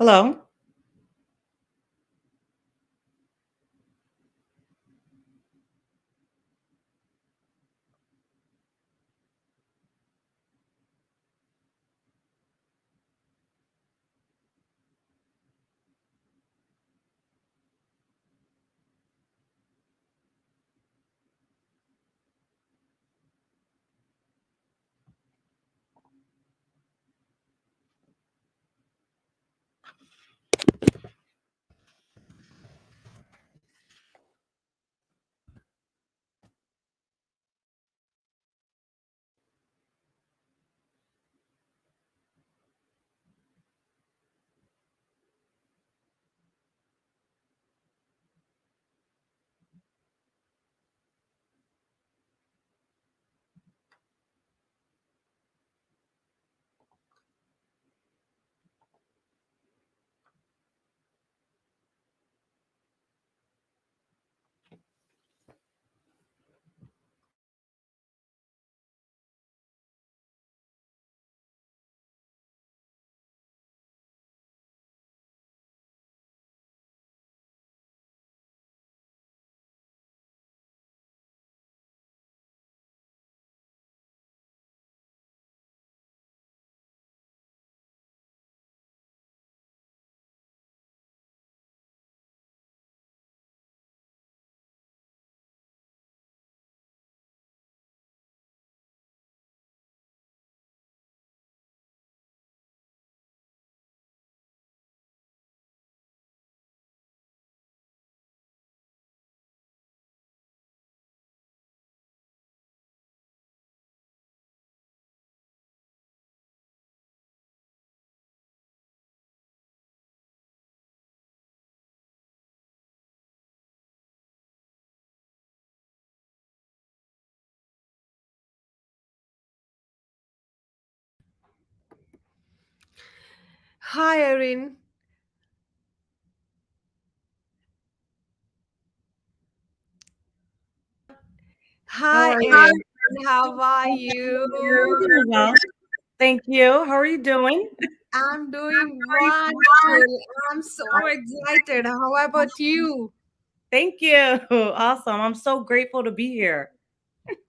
Hello. Hi, Erin. How Hi, are Erin. you? How are I'm you? doing well. Thank you. How are you doing? I'm doing wonderful. I'm so excited. How about you? Thank you. Awesome. I'm so grateful to be here.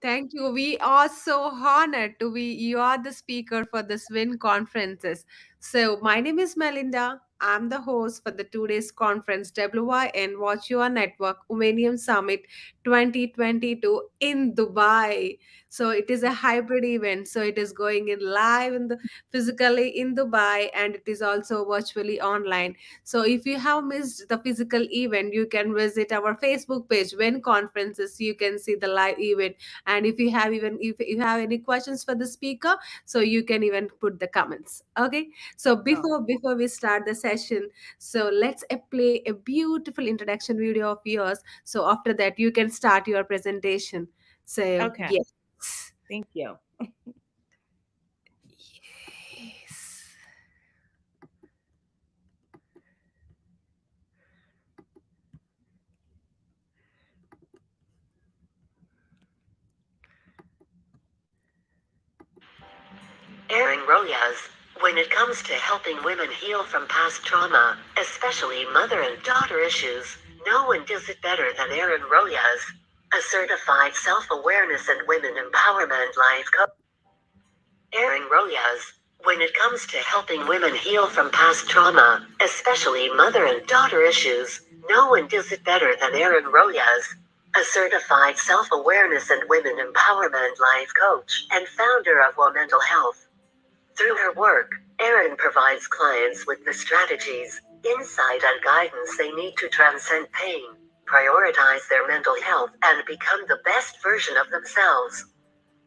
Thank you. We are so honored to be you are the speaker for this WIN conferences. So my name is Melinda. I'm the host for the 2 days conference WYN Watch Your Network Womenium Summit 2022 in Dubai. So it is a hybrid event. So it is going in live in the physically in Dubai, and it is also virtually online. So if you have missed the physical event, you can visit our Facebook page WIN conferences. You can see the live event, and if you have any questions for the speaker, so you can even put the comments. Okay, so Oh, before we start the session, so let's play a beautiful introduction video of yours, so after that you can start your presentation. So okay. yes. Thank you. Yes. Erin Royas, when it comes to helping women heal from past trauma, especially mother and daughter issues, no one does it better than Erin Royas, a certified self-awareness and women empowerment life coach. Erin Royas, when it comes to helping women heal from past trauma, especially mother and daughter issues, no one does it better than Erin Royas, a certified self-awareness and women empowerment life coach and founder of WYN Mental Health. Through her work, Erin provides clients with the strategies, insight, and guidance they need to transcend pain, prioritize their mental health, and become the best version of themselves.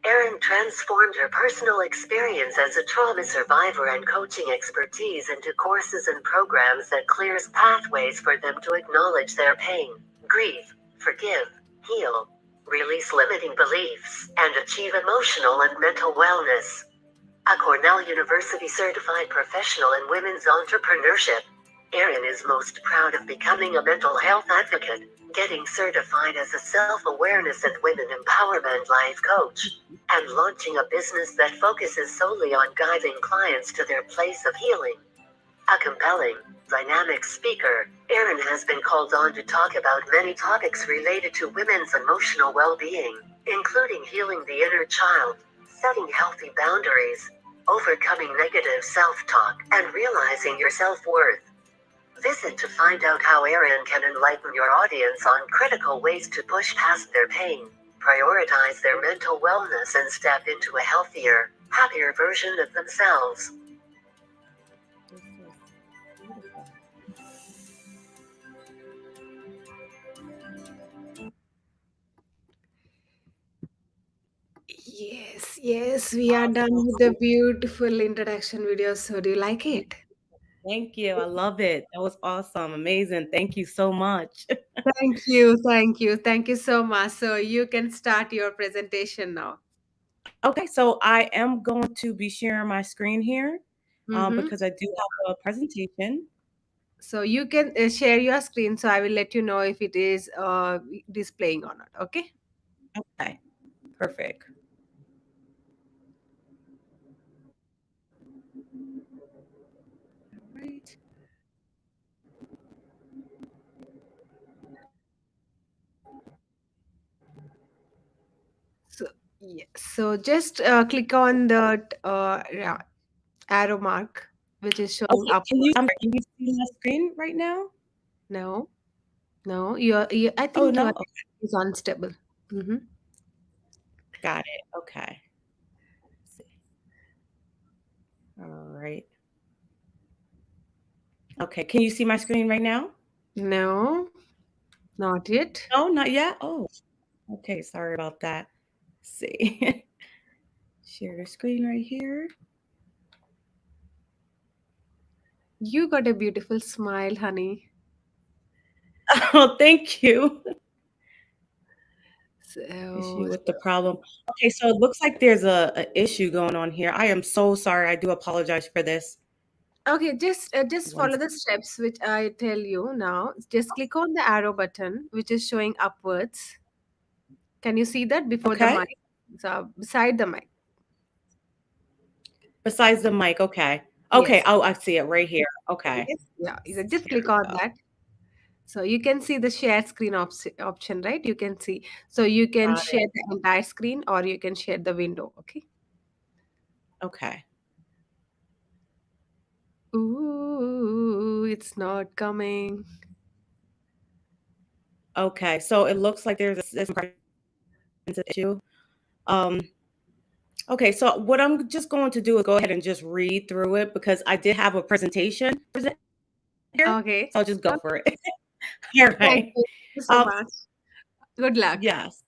Erin transformed her personal experience as a trauma survivor and coaching expertise into courses and programs that clears pathways for them to acknowledge their pain, grieve, forgive, heal, release limiting beliefs, and achieve emotional and mental wellness. A Cornell University certified professional in women's entrepreneurship, Erin is most proud of becoming a mental health advocate, getting certified as a self-awareness and women empowerment life coach, and launching a business that focuses solely on guiding clients to their place of healing. A compelling, dynamic speaker, Erin has been called on to talk about many topics related to women's emotional well-being, including healing the inner child, setting healthy boundaries, overcoming negative self-talk, and realizing your self-worth. Visit to find out how Erin can enlighten your audience on critical ways to push past their pain, prioritize their mental wellness, and step into a healthier, happier version of themselves. This is beautiful. Yes, yes, we are done with the beautiful introduction video. So, do you like it? Thank you. I love it. That was awesome. Amazing. Thank you so much. Thank you, thank you, thank you so much. So, you can start your presentation now. Okay, so I am going to be sharing my screen here Mm-hmm. because I do have a presentation. So, you can share your screen. So, I will let you know if it is displaying or not. Okay. Okay, perfect. All right. So, yes. So, just click on the yeah, arrow mark, which is showing Okay, upward. can you see my screen right now? No, no, I Oh, think your no? Okay, network is unstable. Mm-hmm. got it. Okay. Let's see. All right. Okay, can you see my screen right now? No, not yet. No, not yet. Oh, okay. Sorry about that. Let's see. Share the screen right here. You got a beautiful smile, honey. Oh, thank you. So, Issue with the problem. Okay, so it looks like there's a issue going on here. I am so sorry. I do apologize for this. okay, just One follow the steps which I tell you now. Just click on the arrow button, which is showing upwards. Can you see that before the Okay. mic? So beside the mic. Besides the mic, okay. Okay, Yes. oh, I see it right here. Okay. Yes. Yeah. You can just Here click we on go. that. So you can see the share screen option, right? You can see. So you can Got share it. the entire screen or you can share the window. Okay. Okay. Ooh, it's not coming. Okay, so it looks like there's this issue. Um, okay, so what I'm just going to do is go ahead and just read through it because I did have a presentation here, Okay. so I'll just go Okay. for it. All Thank right. you. Thank you so Um, much. Good luck. yes.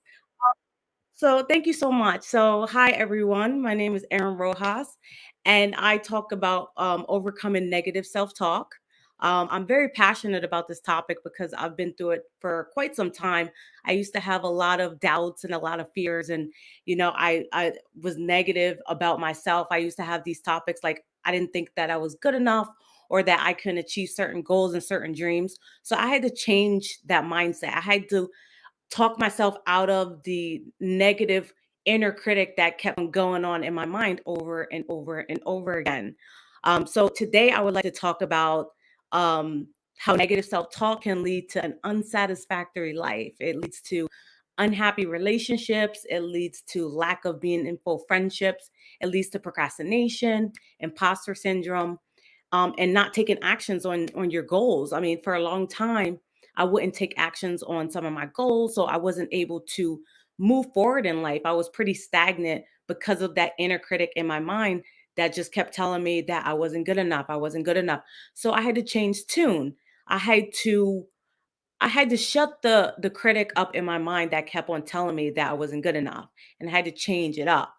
So thank you so much. So hi everyone, my name is Erin Rojas, and I talk about overcoming negative self-talk. I'm very passionate about this topic because I've been through it for quite some time. I used to have a lot of doubts and a lot of fears, and I was negative about myself. I used to have these topics like I didn't think that I was good enough or that I couldn't achieve certain goals and certain dreams. So I had to change that mindset. I had to talk myself out of the negative inner critic that kept on going on in my mind over and over and over again. So today I would like to talk about how negative self-talk can lead to an unsatisfactory life. It leads to unhappy relationships. It leads to lack of being in full friendships. It leads to procrastination, imposter syndrome, and not taking actions on your goals. I mean, for a long time, I wouldn't take actions on some of my goals, so I wasn't able to move forward in life. I was pretty stagnant because of that inner critic in my mind that just kept telling me that I wasn't good enough. I wasn't good enough. So I had to change tune. I had to I had to shut the critic up in my mind that kept on telling me that I wasn't good enough, and I had to change it up.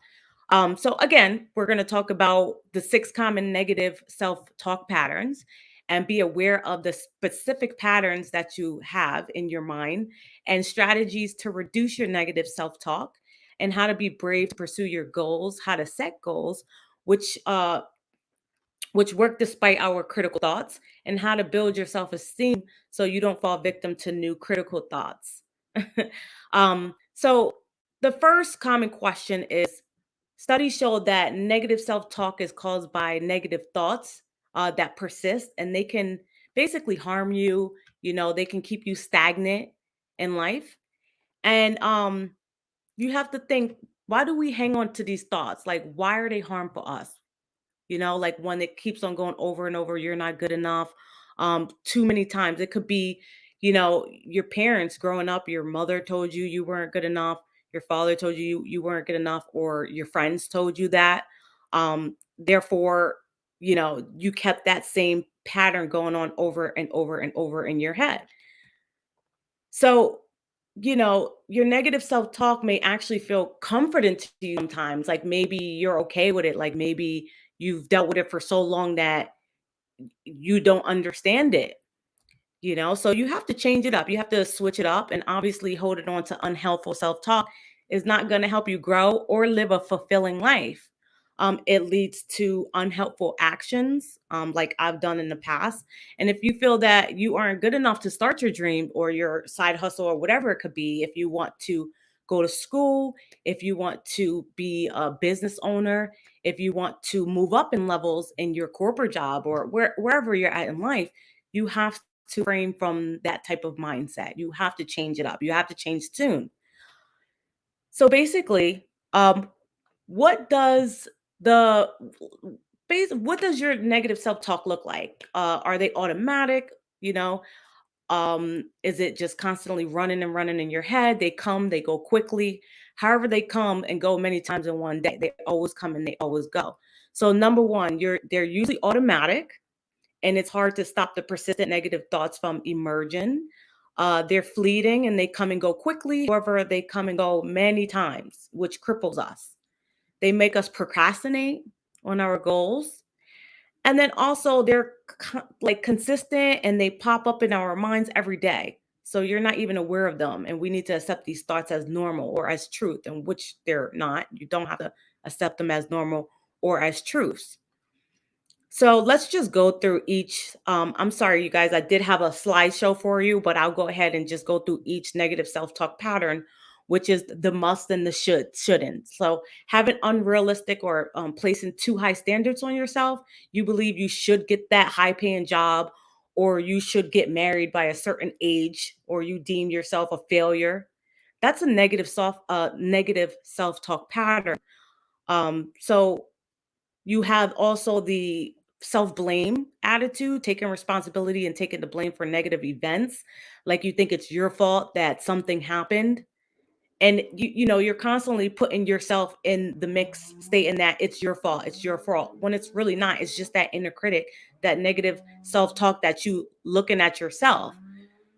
So again, we're going to talk about the 6 common negative self-talk patterns and be aware of the specific patterns that you have in your mind and strategies to reduce your negative self-talk and how to be brave to pursue your goals, how to set goals, which which work despite our critical thoughts, and how to build your self esteem so you don't fall victim to new critical thoughts. So, the first common question is studies show that negative self talk is caused by negative thoughts that persist, and they can basically harm you. They can keep you stagnant in life. And you have to think, why do we hang on to these thoughts? Like, why are they harmful us? Like when it keeps on going over and over, you're not good enough. Too many times. It could be, your parents growing up, your mother told you you weren't good enough, your father told you weren't good enough, or your friends told you that. Therefore, you kept that same pattern going on over and over and over in your head. So, your negative self talk may actually feel comforting to you sometimes. Like maybe you're okay with it. Like maybe you've dealt with it for so long that you don't understand it. So you have to change it up. You have to switch it up. And obviously, holding on to unhelpful self talk is not going to help you grow or live a fulfilling life. It leads to unhelpful actions, like I've done in the past. And if you feel that you aren't good enough to start your dream or your side hustle or whatever it could be, if you want to go to school, if you want to be a business owner, if you want to move up in levels in your corporate job or wherever you're at in life, you have to frame from that type of mindset. You have to change it up. You have to change tune. So basically, what does the what does your negative self-talk look like? Are they automatic? You know, is it just constantly running and running in your head? They come, they go quickly. However, they come and go many times in one day. They always come and they always go. So number one, they're usually automatic, and it's hard to stop the persistent negative thoughts from emerging. They're fleeting and they come and go quickly. However, they come and go many times, which cripples us. They make us procrastinate on our goals. And then also they're like consistent and they pop up in our minds every day. So you're not even aware of them. And we need to accept these thoughts as normal or as truth, and which they're not. You don't have to accept them as normal or as truths. So let's just go through each. I'm sorry, you guys, I did have a slideshow for you, but I'll go ahead and just go through each negative self talk pattern, which is the must and the shouldn't. So having unrealistic or placing too high standards on yourself. You believe you should get that high paying job, or you should get married by a certain age, or you deem yourself a failure. That's a negative self talk pattern. So you have also the self blame attitude, taking responsibility and taking the blame for negative events. Like you think it's your fault that something happened. And you're constantly putting yourself in the mix, stating that it's your fault, it's your fault, when it's really not. It's just that inner critic, that negative self talk that you looking at yourself.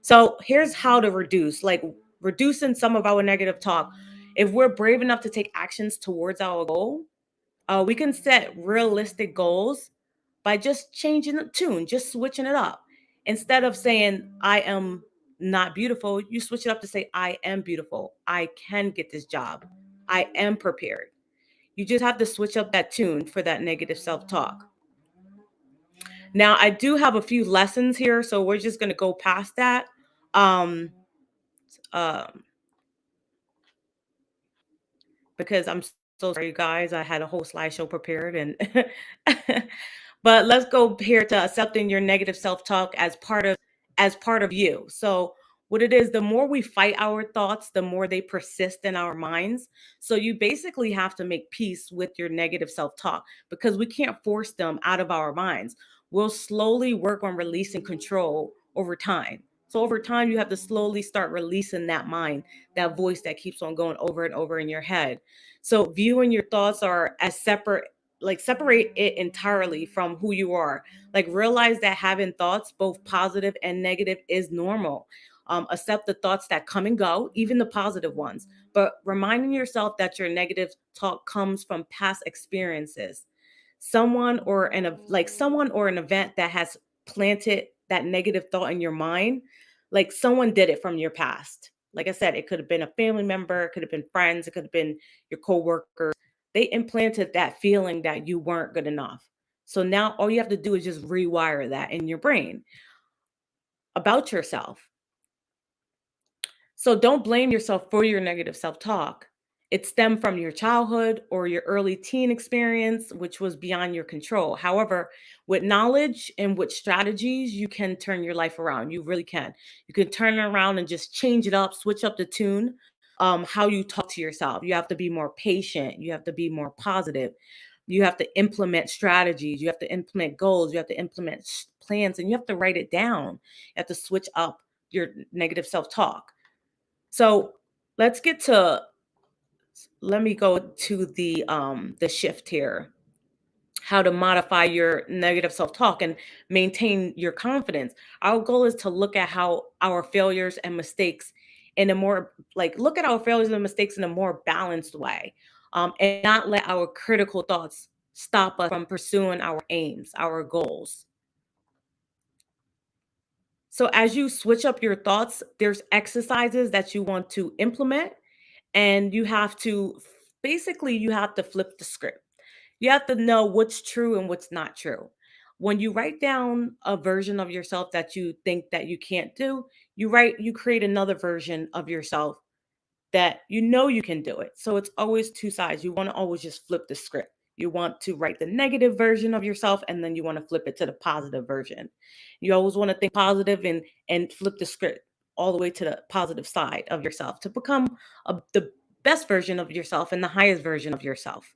So here's how to reducing some of our negative talk. If we're brave enough to take actions towards our goal, we can set realistic goals by just changing the tune, just switching it up. Instead of saying, I am not beautiful, you switch it up to say, I am beautiful. I can get this job. I am prepared. You just have to switch up that tune for that negative self talk. Now, I do have a few lessons here, so we're just going to go past that. Um, um, because I'm so sorry, you guys. I had a whole slideshow prepared, and but let's go here to accepting your negative self-talk as part of you. So what it is, the more we fight our thoughts, the more they persist in our minds. So you basically have to make peace with your negative self-talk, because we can't force them out of our minds. We'll slowly work on releasing control over time. So over time, you have to slowly start releasing that mind, that voice that keeps on going over and over in your head. So viewing your thoughts are as separate, like separate it entirely from who you are. Like realize that having thoughts, both positive and negative, is normal. Accept the thoughts that come and go, even the positive ones, but reminding yourself that your negative talk comes from past experiences. Someone or an event that has planted that negative thought in your mind, like someone did it from your past. Like I said, it could have been a family member, it could have been friends, it could have been your coworkers. They implanted that feeling that you weren't good enough. So now all you have to do is just rewire that in your brain about yourself. So don't blame yourself for your negative self talk. It stemmed from your childhood or your early teen experience, which was beyond your control. However, with knowledge and with strategies, you can turn your life around. You really can. You can turn it around and just change it up, switch up the tune, how you talk to yourself. You have to be more patient. You have to be more positive. You have to implement strategies. You have to implement goals. You have to implement plans, and you have to write it down. You have to switch up your negative self talk. So let's get to let me go to the shift here, how to modify your negative self-talk and maintain your confidence. Our goal is to look at how our failures and mistakes in a more like look at our failures and mistakes in a more balanced way, and not let our critical thoughts stop us from pursuing our aims, our goals. So as you switch up your thoughts, there's exercises that you want to implement, and you have to basically you have to flip the script. You have to know what's true and what's not true. When you write down a version of yourself that you think that you can't do, you create another version of yourself that you know you can do it. So it's always two sides. You want to always just flip the script. You want to write the negative version of yourself, and then you want to flip it to the positive version. You always want to think positive and flip the script all the way to the positive side of yourself to become the best version of yourself and the highest version of yourself.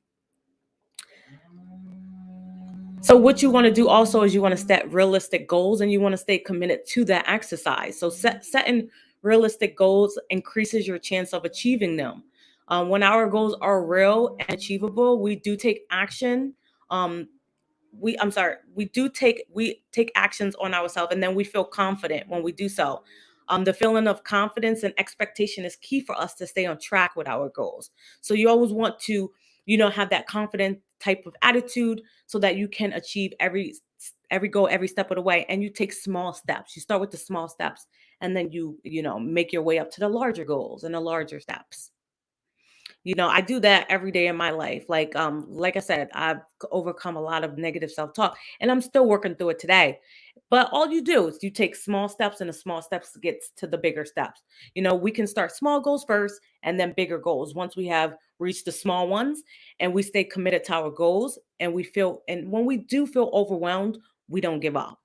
So what you want to do also is you want to set realistic goals, and you want to stay committed to that exercise. So setting realistic goals increases your chance of achieving them. When our goals are real and achievable, we do take action. Um, we take actions on ourselves, and then we feel confident when we do so. The feeling of confidence and expectation is key for us to stay on track with our goals. So you always want to, have that confident type of attitude so that you can achieve every goal every step of the way. And you take small steps. You start with the small steps, and then you make your way up to the larger goals and the larger steps. I do that every day in my life. Like I said, I've overcome a lot of negative self-talk, and I'm still working through it today. But all you do is you take small steps, and the small steps gets to the bigger steps. We can start small goals first and then bigger goals. Once we have reached the small ones and we stay committed to our goals, and when we do feel overwhelmed, we don't give up.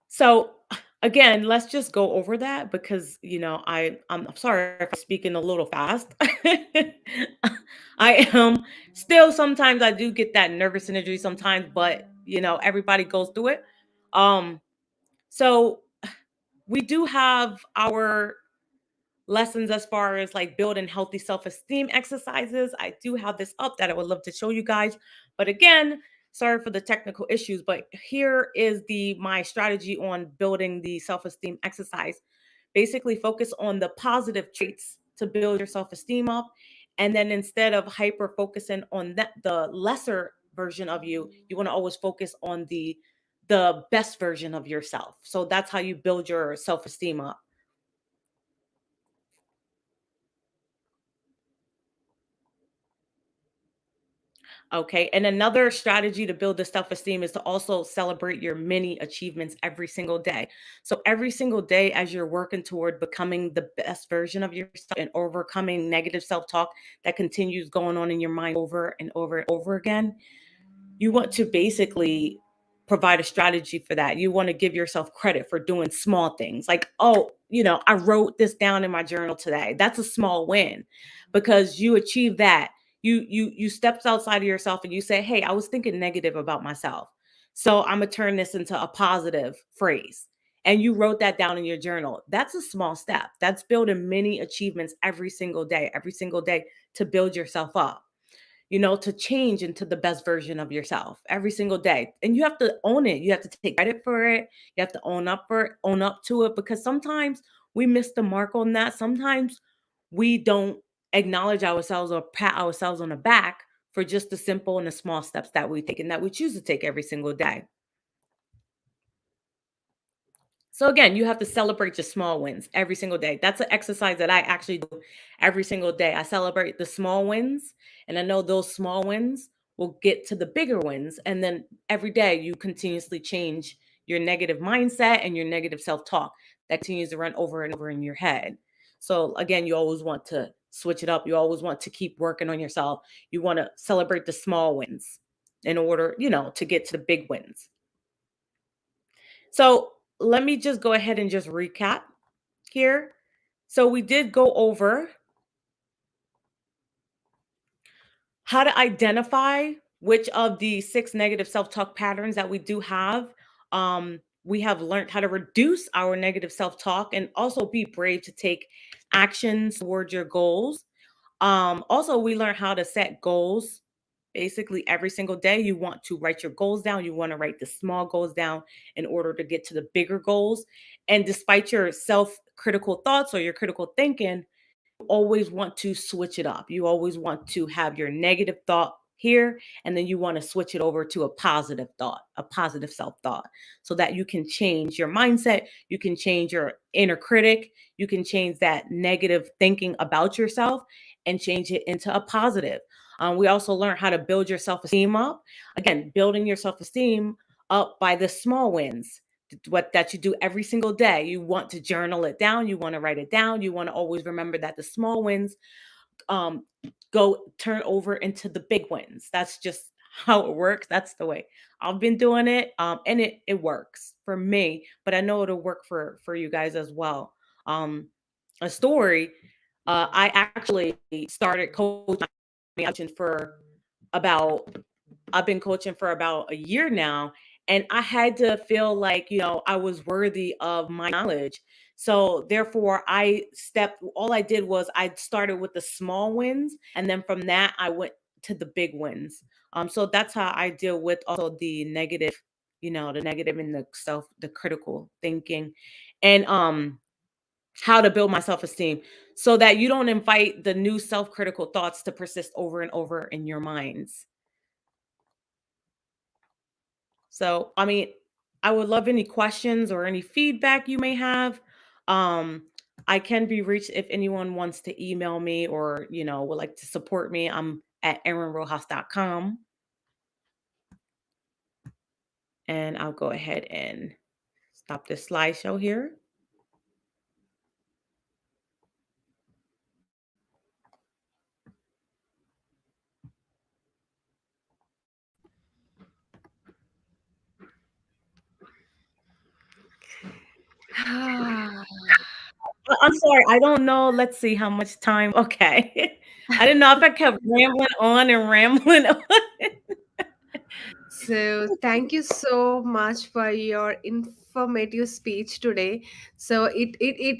So again, let's just go over that because I'm sorry if I'm speaking a little fast. I am still sometimes I do get that nervous energy sometimes, but everybody goes through it. Um so we do have our lessons as far as like building healthy self-esteem exercises. I do have this up that I would love to show you guys. But again, sorry for the technical issues, but here is the my strategy on building the self-esteem exercise. Basically focus on the positive traits to build your self-esteem up, and then instead of hyper focusing on the lesser version of you, you want to always focus on the best version of yourself. So that's how you build your self-esteem up. Okay. And another strategy to build the self esteem is to also celebrate your mini achievements every single day. So, every single day, as you're working toward becoming the best version of yourself and overcoming negative self talk that continues going on in your mind over and over and over again, you want to basically provide a strategy for that. You want to give yourself credit for doing small things like, oh, I wrote this down in my journal today. That's a small win because you achieved that. You stepped outside of yourself and you say, hey, I was thinking negative about myself. So I'm gonna turn this into a positive phrase. And you wrote that down in your journal. That's a small step. That's building many achievements every single day to build yourself up, to change into the best version of yourself every single day. And you have to own it. You have to take credit for it. You have to own up to it, because sometimes we miss the mark on that. Sometimes we don't acknowledge ourselves or pat ourselves on the back for just the simple and the small steps that we take and that we choose to take every single day. So again, you have to celebrate your small wins every single day. That's an exercise that I actually do every single day. I celebrate the small wins, and I know those small wins will get to the bigger wins. And then every day you continuously change your negative mindset and your negative self-talk. that continues to run over and over in your head. So again, you always want to switch it up. You always want to keep working on yourself. You want to celebrate the small wins in order, to get to the big wins. So let me just go ahead and just recap here. So we did go over how to identify which of the 6 negative self-talk patterns that we do have. We have learned how to reduce our negative self-talk and also be brave to take actions towards your goals. Also, we learned how to set goals. Basically, every single day, you want to write your goals down. You want to write the small goals down in order to get to the bigger goals. And despite your self critical thoughts or your critical thinking, always want to switch it up. You always want to have your negative thought here, and then you want to switch it over to a positive thought, a positive self thought, so that you can change your mindset. You can change your inner critic. You can change that negative thinking about yourself and change it into a positive. We also learn how to build your self esteem up. Again, building your self esteem up by the small wins, what that you do every single day. You want to journal it down, you want to write it down, you want to always remember that the small wins um go turn over into the big wins. That's just how it works. That's the way I've been doing it. And it works for me, but I know it'll work for you guys as well. A story, I actually started coaching for about I've been coaching for about a year now, and I had to feel like, I was worthy of my knowledge. So therefore, all I did was I started with the small wins, and then from that, I went to the big wins. So that's how I deal with also the negative, the negative and the critical thinking, and how to build my self esteem so that you don't invite the new self critical thoughts to persist over and over in your minds. So, I mean, I would love any questions or any feedback you may have. Um, I can be reached if anyone wants to email me or, would like to support me. I'm at erinrojas.com. And I'll go ahead and stop this slideshow here. I'm sorry. I don't know. Let's see how much time. Okay. I didn't know if I kept rambling on and rambling on. So, thank you so much for your informative speech today. So, it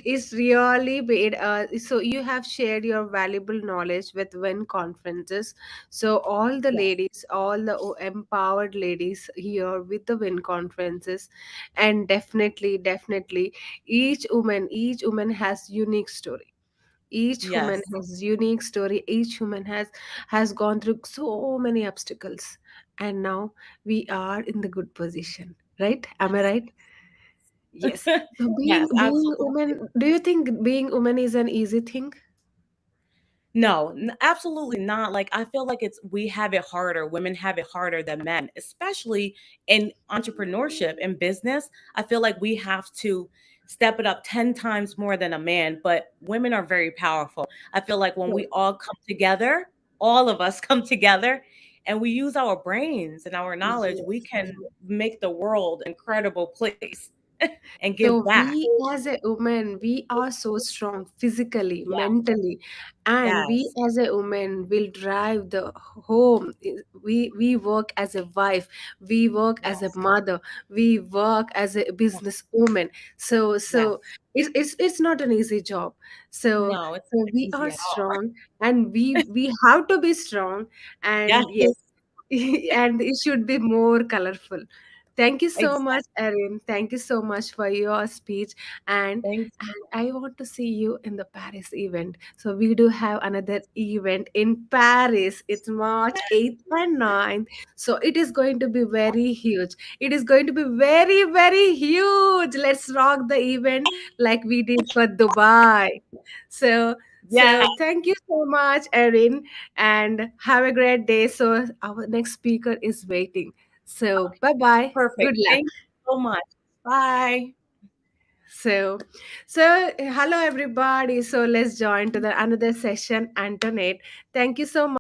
is really made. So, you have shared your valuable knowledge with WIN conferences. So, all the Yeah. ladies, all the empowered ladies here with the WIN conferences, and definitely, each woman has unique story. Each woman Yes. has unique story. Each woman has gone through so many obstacles, and now we are in the good position, right? Am I right? Yes. So being Yes, being absolutely. woman, do you think being woman is an easy thing? No, absolutely not. Like I feel like we have it harder. Women have it harder than men, especially in entrepreneurship and business. I feel like we have to step it up 10 times more than a man, but women are very powerful. I feel like when we all come together, all of us come together and we use our brains and our knowledge, Yes. we can make the world an incredible place and give So back. we as a woman, we are so strong physically, Yeah. mentally, and we Yes. as a woman will drive the home. We work as a wife, we work as a Yes. mother, we work as a Yes. business woman. So Yes. it's not an easy job. So No, it's so not we easy are at all. strong, and we have to be strong, Yes. and yes, and it should be more colorful. Thank you so Exactly. much, Erin. Thank you so much for your speech. And Thank and I want to see you in the Paris event. So we do have another event in Paris. It's March 8th and 9th. So it is going to be very huge. It is going to be very, very huge. Let's rock the event like we did for Dubai. So Yeah, so thank you so much, Erin, and have a great day. So our next speaker is waiting. So bye bye. perfect. Good luck. Thank you so much. Bye. So, so hello everybody. So let's join to the another session. Antoinette, thank you so much